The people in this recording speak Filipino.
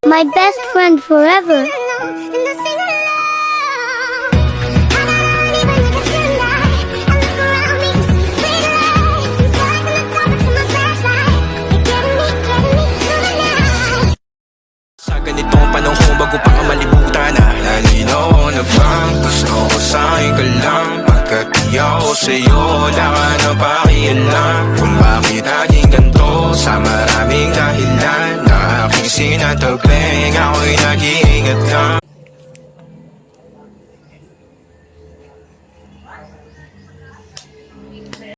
My best friend forever. Sa ganitong panahon bago pa ka malibutan na nalinaw na bang gusto ko sa'yo ka lang. Pagkat di ako sa'yo wala ka na pakialam. Kung bakit naging ganito sa maraming dahilan na aking sinatabing ako'y nag-iingat lang.